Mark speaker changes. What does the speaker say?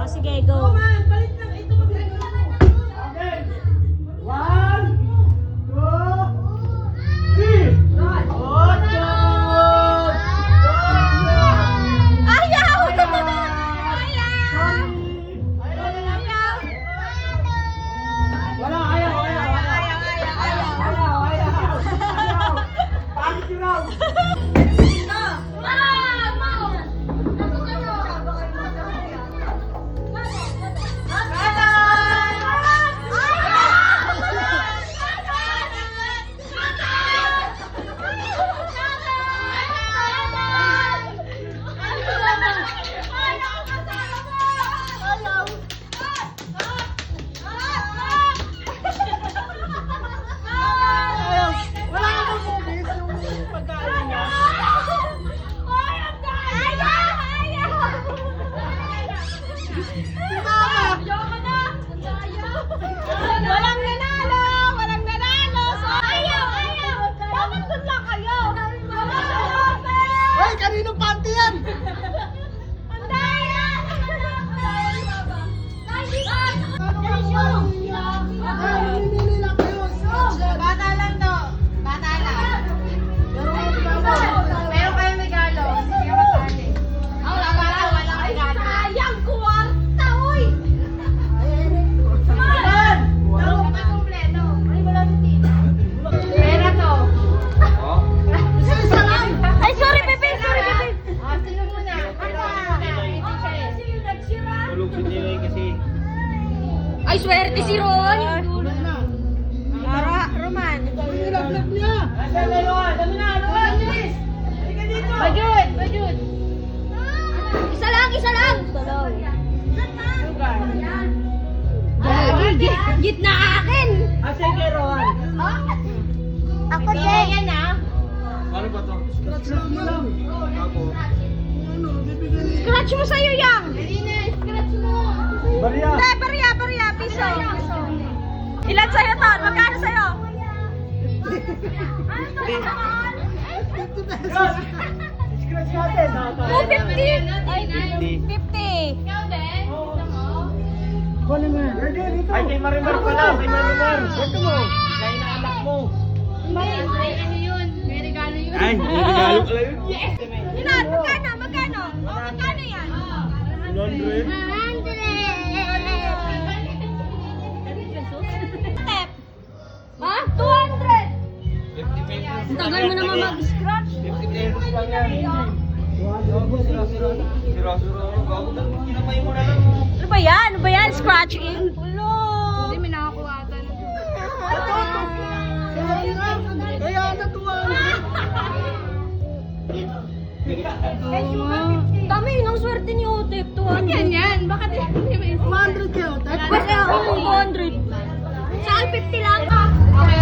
Speaker 1: O, sige, go.
Speaker 2: Palit lang. Ito magagawa. Okay. 1, 2, 3.
Speaker 1: Ayaw!
Speaker 2: Wala, ayaw. Palit yung round. Wala ka bang mobis yung pagkain niya?
Speaker 1: Walang nanalo! Walang nanalo! So, ayaw! Dapat doon lang kayo!
Speaker 2: Hoy, kaninong panty yan? Namimili lang kayo.
Speaker 3: Bata lang to. Bata lang. Meron kayong regalo. Sige ka masali. Wala bata, walang regalo.
Speaker 1: Sayang kwarta, uy!
Speaker 3: Dalawa pa kompleto. Ay, wala si Tina. Pera to.
Speaker 2: Isa lang.
Speaker 1: Ay, sorry, Pepe! Sorry, Pepe!
Speaker 3: Sino muna?
Speaker 4: Tulog si Tilay kasi.
Speaker 1: Ay, swerte si Ron!
Speaker 2: Ulan na.
Speaker 1: Roman.
Speaker 2: Nilaglag niya.
Speaker 3: Asan na yun? Dami na, Luan, bilis. Halika dito. Bajud.
Speaker 1: Isa lang! Gitna akin!
Speaker 2: Asa yung keroan?
Speaker 1: Ako
Speaker 3: Yan na.
Speaker 4: Paano ba to?
Speaker 2: Scratch lang.
Speaker 4: Ako.
Speaker 2: Ano, bibigyan niya.
Speaker 1: Scratch mo sa'yo, Yang!
Speaker 3: Dali na, scratch mo.
Speaker 2: Barya.
Speaker 1: Hindi, barya, piso. Ilan sa'yo, Ton? Magkano sa'yo? Ano to?
Speaker 2: 50 pesos. Scratch natin.
Speaker 1: 250? Ay,
Speaker 4: 50.
Speaker 1: 50.
Speaker 3: Ikaw din? Gusto mo?
Speaker 2: Kunin mo yan. Ready, dito.
Speaker 4: Ay, kay Marimar pala. Kay Marimar. Ito mo. Kay na anak mo.
Speaker 3: Ay, ano yun? May regalo yun.
Speaker 4: Ay, may regalo pala yun.
Speaker 3: Yes!
Speaker 1: Ilan? Magkano? Magkano yan?
Speaker 4: 100.
Speaker 1: Step. Ha? 200.
Speaker 4: 50 pesos.
Speaker 1: Tagal mo naman mag-scratch.
Speaker 4: 50 pesos lang yan. Sira-sira. Bago na. Kinamay mo na lang.
Speaker 1: Ano ba yan? Scratching? Ulo.
Speaker 3: Hindi, may nakakuha ata.
Speaker 2: Kaya natuwa.
Speaker 1: Dami yun ang swerte ni Otep. 200.
Speaker 3: Yan. Bakit hindi may
Speaker 2: 200 kayo.
Speaker 1: Pwede ako 200. Saan 50 lang?
Speaker 3: Okay,